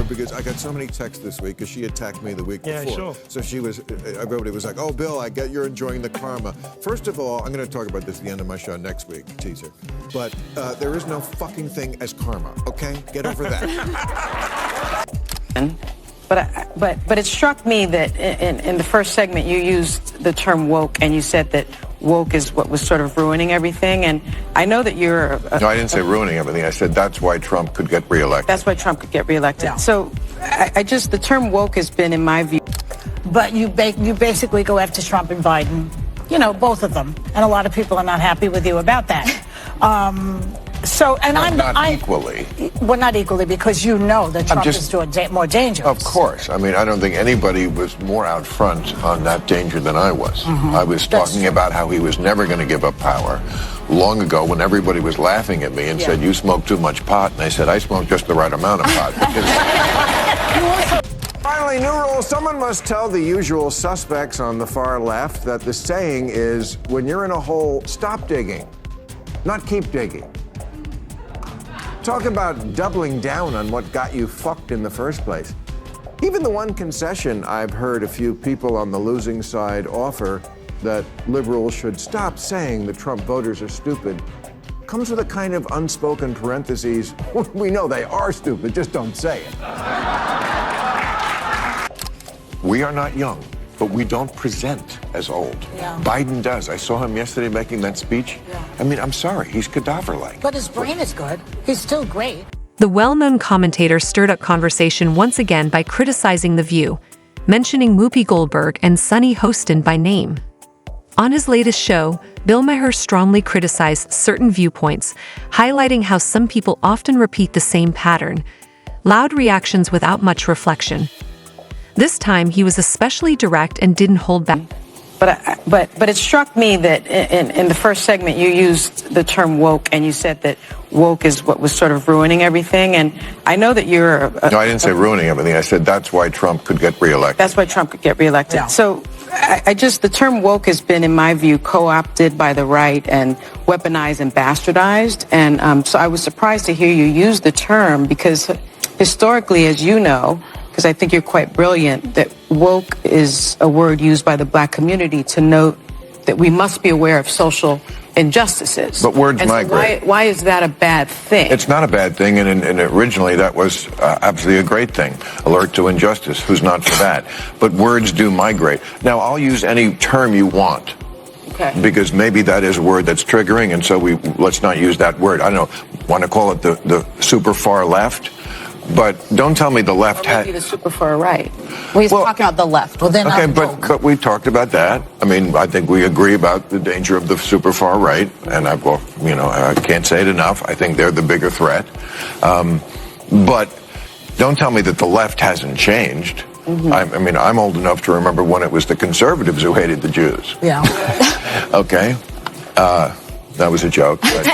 because I got so many texts this week because she attacked me the week before. Yeah, sure. So everybody was like, oh, Bill, I get you're enjoying the karma. First of all, I'm going to talk about this at the end of my show next week, teaser. But there is no fucking thing as karma, okay? Get over that. But it struck me that in the first segment you used the term woke, and you said that woke is what was sort of ruining everything. And I know that you're... No, I didn't say ruining everything. I said that's why Trump could get reelected. That's why Trump could get reelected. Yeah. So the term woke has been, in my view... But you basically go after Trump and Biden, you know, both of them. And a lot of people are not happy with you about that. I'm not equally. Well, not equally, because you know that Trump is doing more dangerous. Of course. I mean, I don't think anybody was more out front on that danger than I was. I was talking about how he was never going to give up power long ago when everybody was laughing at me and said, you smoke too much pot. And I said, I smoke just the right amount of pot. Finally, new rule. Someone must tell the usual suspects on the far left that the saying is, when you're in a hole, stop digging, not keep digging. Talk about doubling down on what got you fucked in the first place. Even the one concession I've heard a few people on the losing side offer, that liberals should stop saying that Trump voters are stupid, comes with a kind of unspoken parentheses. We know they are stupid, just don't say it. We are not young, but we don't present as old. Yeah. Biden does. I saw him yesterday making that speech. Yeah. I mean, I'm sorry, he's cadaver-like. But his brain is good. He's still great. The well-known commentator stirred up conversation once again by criticizing The View, mentioning Whoopi Goldberg and Sunny Hostin by name. On his latest show, Bill Maher strongly criticized certain viewpoints, highlighting how some people often repeat the same pattern. Loud reactions without much reflection. This time, he was especially direct and didn't hold back. But it struck me that in the first segment you used the term woke, and you said that woke is what was sort of ruining everything. And I know that you're... No, I didn't say ruining everything. I said that's why Trump could get reelected. That's why Trump could get reelected. Yeah. So the term woke has been, in my view, co-opted by the right and weaponized and bastardized. And so I was surprised to hear you use the term, because historically, as you know, because I think you're quite brilliant, that woke is a word used by the black community to note that we must be aware of social injustices. But words migrate. Why is that a bad thing? It's not a bad thing, and originally that was absolutely a great thing. Alert to injustice. Who's not for that? But words do migrate. Now, I'll use any term you want. Okay. Because maybe that is a word that's triggering, and so let's not use that word. I don't know, want to call it the super far left? But don't tell me the left Or maybe the super far right. Well, he's talking about the left. Well, then okay, but we talked about that. I mean, I think we agree about the danger of the super far right, and I can't say it enough. I think they're the bigger threat. But don't tell me that the left hasn't changed. Mm-hmm. I mean, I'm old enough to remember when it was the conservatives who hated the Jews. Yeah. Okay. That was a joke. But,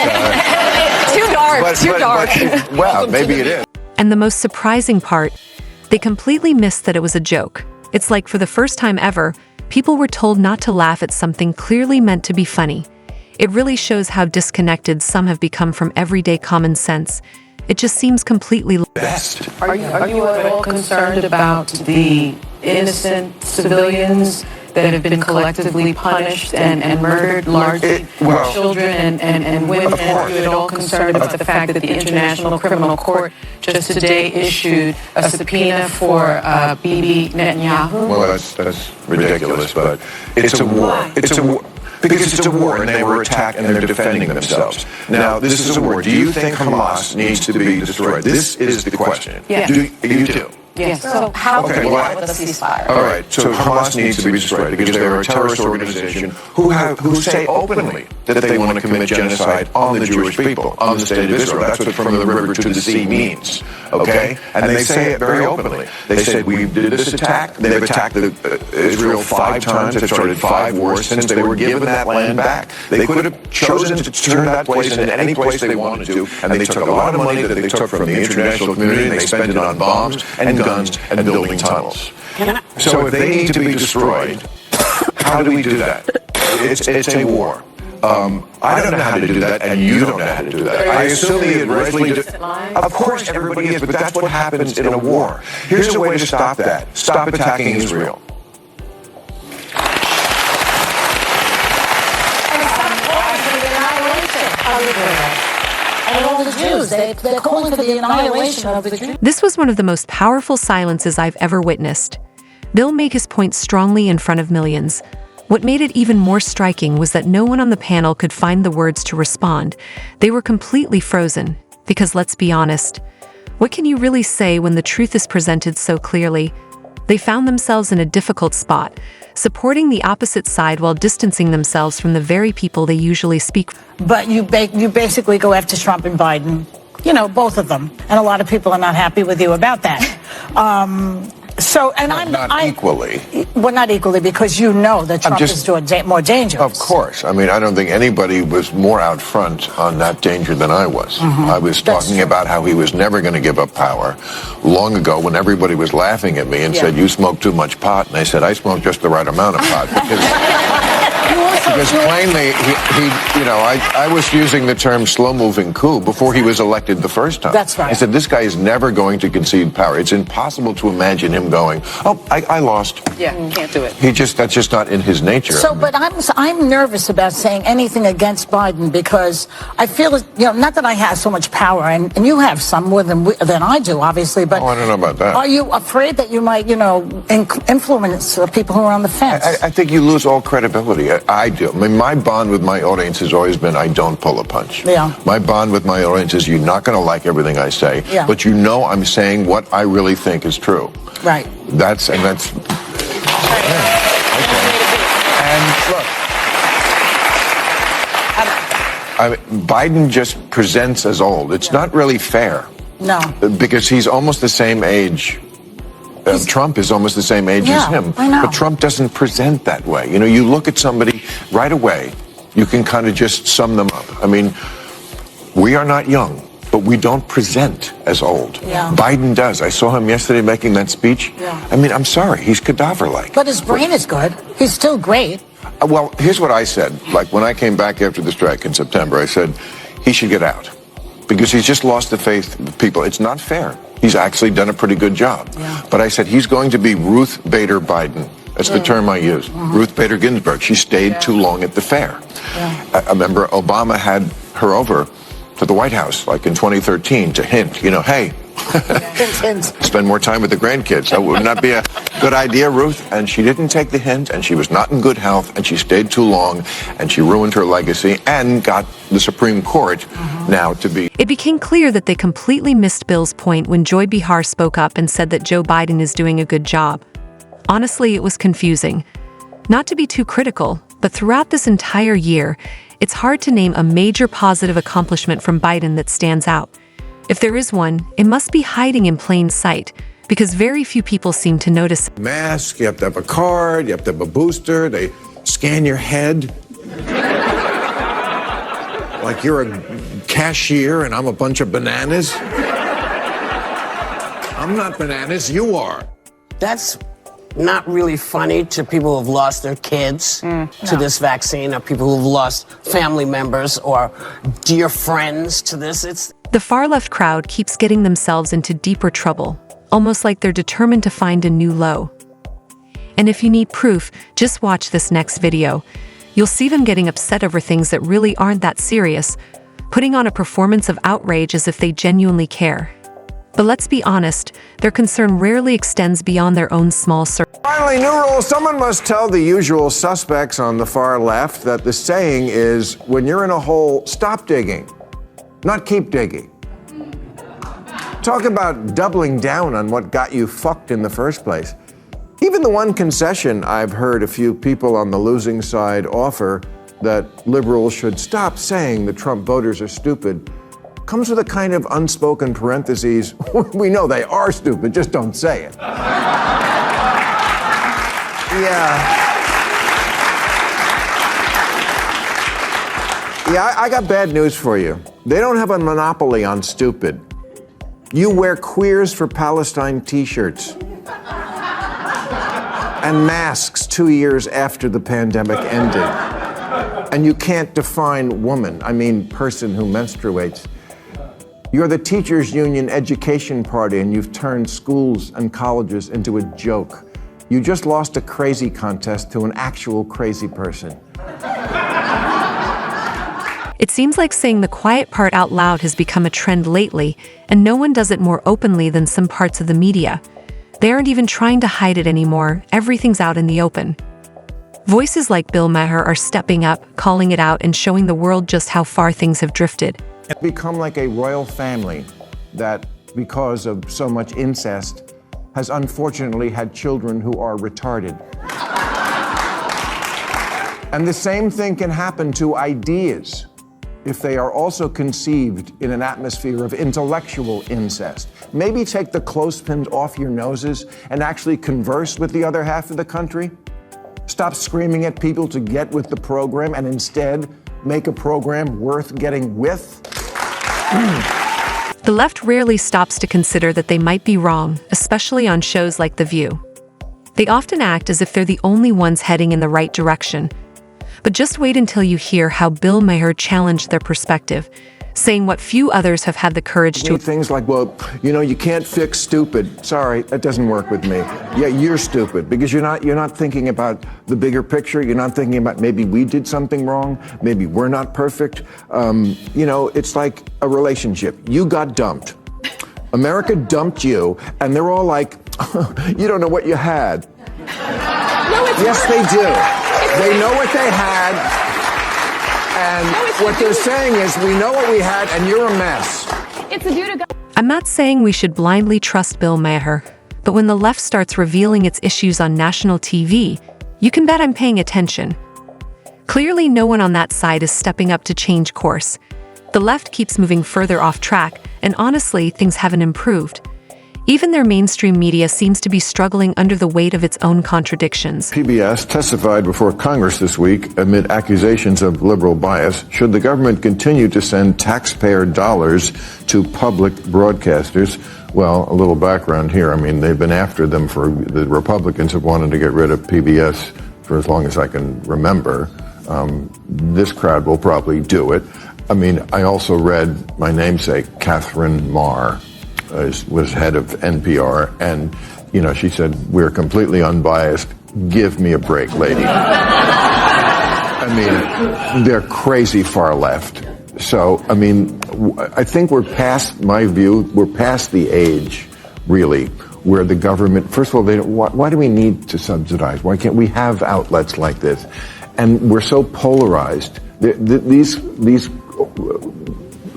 too dark. Well, maybe it is. And the most surprising part, they completely missed that it was a joke. It's like for the first time ever, people were told not to laugh at something clearly meant to be funny. It really shows how disconnected some have become from everyday common sense. It just seems completely Best. Are you at all concerned about the innocent civilians that have been collectively punished and murdered, largely children and women? Are you at all concerned about the fact that the International Criminal Court just today issued a subpoena for Bibi Netanyahu? Well, that's ridiculous, but it's a war. It's a war. Because it's a war, and they were attacked, and they're defending themselves. Now, this is a war. Do you think Hamas needs to be destroyed? This is the question. Yeah. You do? Yes. So how Okay, can we well, get with a ceasefire? All right, so Hamas needs to be destroyed because they're a terrorist organization who say openly that they want to commit genocide on the Jewish people, on the state of Israel. That's what from the river to the sea means, okay? And they say it very openly. They said, we did this attack. They've attacked Israel 5 times. They've started 5 wars since they were given that land back. They could have chosen to turn that place into any place they wanted to, and they took a lot of money that they took from the international community, and they spent it on bombs and guns and building tunnels. So if they need to be destroyed, how do we do that? It's a war. I don't know how to do that, and you don't know how to do that. I assume that Leslie... Of course everybody is, but that's what happens in a war. Here's a way to stop that. Stop attacking Israel. And all the Jews, they're calling for the annihilation of the Jews. This was one of the most powerful silences I've ever witnessed. Bill made his point strongly in front of millions. What made it even more striking was that no one on the panel could find the words to respond. They were completely frozen. Because let's be honest, what can you really say when the truth is presented so clearly? They found themselves in a difficult spot, supporting the opposite side while distancing themselves from the very people they usually speak for. But you basically go after Trump and Biden, both of them. And a lot of people are not happy with you about that. Not equally. Well, not equally, because you know that Trump is more dangerous. Of course. I mean, I don't think anybody was more out front on that danger than I was. I was talking about how he was never going to give up power long ago when everybody was laughing at me and said, you smoke too much pot. And I said, I smoke just the right amount of pot. Because plainly, I was using the term slow-moving coup before he was elected the first time. That's right. I said, this guy is never going to concede power. It's impossible to imagine him going, I lost. Yeah, can't do it. That's just not in his nature. So, but I'm nervous about saying anything against Biden because I feel, not that I have so much power, and you have some more than I do, obviously, but... Oh, I don't know about that. Are you afraid that you might, influence people who are on the fence? I think you lose all credibility. I do. I mean, my bond with my audience has always been I don't pull a punch. Yeah. My bond with my audience is you're not going to like everything I say, but I'm saying what I really think is true. Right. That's. Yeah, okay. And look, Biden just presents as old. It's not really fair. No. Because he's almost the same age. Trump is almost the same age as him. I know. But Trump doesn't present that way. You look at somebody right away, you can kind of just sum them up. I mean, we are not young, but we don't present as old. Yeah. Biden does. I saw him yesterday making that speech. Yeah. I mean, I'm sorry, he's cadaver-like. But his brain is good. He's still great. Well, here's what I said. Like, when I came back after the strike in September, I said, he should get out. Because he's just lost the faith of people. It's not fair. He's actually done a pretty good job. Yeah. But I said, he's going to be Ruth Bader Biden. That's the term I used. Ruth Bader Ginsburg. She stayed too long at the fair. Yeah. I remember Obama had her over to the White House, like in 2013, to hint, hey, spend more time with the grandkids. That would not be a good idea, Ruth. And she didn't take the hint, and she was not in good health, and she stayed too long, and she ruined her legacy and got the Supreme Court now to be... It became clear that they completely missed Bill's point when Joy Behar spoke up and said that Joe Biden is doing a good job. Honestly, it was confusing. Not to be too critical, but throughout this entire year, it's hard to name a major positive accomplishment from Biden that stands out. If there is one, it must be hiding in plain sight, because very few people seem to notice. Mask, you have to have a card, you have to have a booster, they scan your head. Like you're a cashier and I'm a bunch of bananas. I'm not bananas, you are. That's not really funny to people who've lost their kids to this vaccine, or people who've lost family members or dear friends to this. The far-left crowd keeps getting themselves into deeper trouble, almost like they're determined to find a new low. And if you need proof, just watch this next video. You'll see them getting upset over things that really aren't that serious, putting on a performance of outrage as if they genuinely care. But let's be honest, their concern rarely extends beyond their own small circle. Finally, new rule. Someone must tell the usual suspects on the far left that the saying is, when you're in a hole, stop digging, not keep digging. Talk about doubling down on what got you fucked in the first place. Even the one concession I've heard a few people on the losing side offer, that liberals should stop saying the Trump voters are stupid, comes with a kind of unspoken parentheses. We know they are stupid, just don't say it. Yeah, I got bad news for you. They don't have a monopoly on stupid. You wear Queers for Palestine t-shirts and masks 2 years after the pandemic ended. And you can't define woman, I mean person who menstruates. You're the teachers' union education party, and you've turned schools and colleges into a joke. You just lost a crazy contest to an actual crazy person. It seems like saying the quiet part out loud has become a trend lately, and no one does it more openly than some parts of the media. They aren't even trying to hide it anymore. Everything's out in the open. Voices like Bill Maher are stepping up, calling it out, and showing the world just how far things have drifted. It's become like a royal family that, because of so much incest, has unfortunately had children who are retarded. And the same thing can happen to ideas if they are also conceived in an atmosphere of intellectual incest. Maybe take the clothespins off your noses and actually converse with the other half of the country. Stop screaming at people to get with the program and instead make a program worth getting with. The left rarely stops to consider that they might be wrong, especially on shows like The View. They often act as if they're the only ones heading in the right direction. But just wait until you hear how Bill Maher challenged their perspective, saying what few others have had the courage to. Things like, well, you can't fix stupid. Sorry, that doesn't work with me. Yeah, you're stupid because you're not thinking about the bigger picture. You're not thinking about maybe we did something wrong. Maybe we're not perfect. It's like a relationship. You got dumped. America dumped you, and they're all like, you don't know what you had. No, it's Yes, they do. They know what they had, and what they're saying is, we know what we had, and you're a mess. It's a due to I'm not saying we should blindly trust Bill Maher, but when the left starts revealing its issues on national TV, you can bet I'm paying attention. Clearly, no one on that side is stepping up to change course. The left keeps moving further off track, and honestly, things haven't improved. Even their mainstream media seems to be struggling under the weight of its own contradictions. PBS testified before Congress this week amid accusations of liberal bias. Should the government continue to send taxpayer dollars to public broadcasters? Well, a little background here. I mean, they've been after them the Republicans have wanted to get rid of PBS for as long as I can remember. This crowd will probably do it. I mean, I also read my namesake, Catherine Maher, was head of NPR, and, she said, we're completely unbiased. Give me a break, lady. I mean, they're crazy far left. So, I mean, I think we're past the age, really, where the government, first of all, why do we need to subsidize? Why can't we have outlets like this? And we're so polarized. These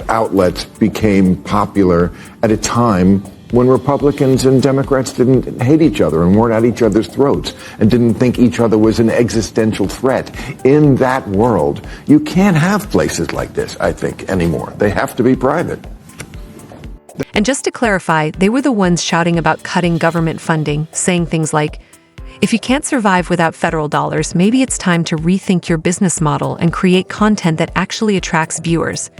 outlets became popular at a time when Republicans and Democrats didn't hate each other and weren't at each other's throats and didn't think each other was an existential threat. In that world, you can't have places like this, I think, anymore. They have to be private. And just to clarify, they were the ones shouting about cutting government funding, saying things like, if you can't survive without federal dollars, maybe it's time to rethink your business model and create content that actually attracts viewers.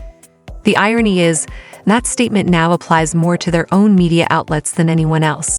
The irony is, that statement now applies more to their own media outlets than anyone else.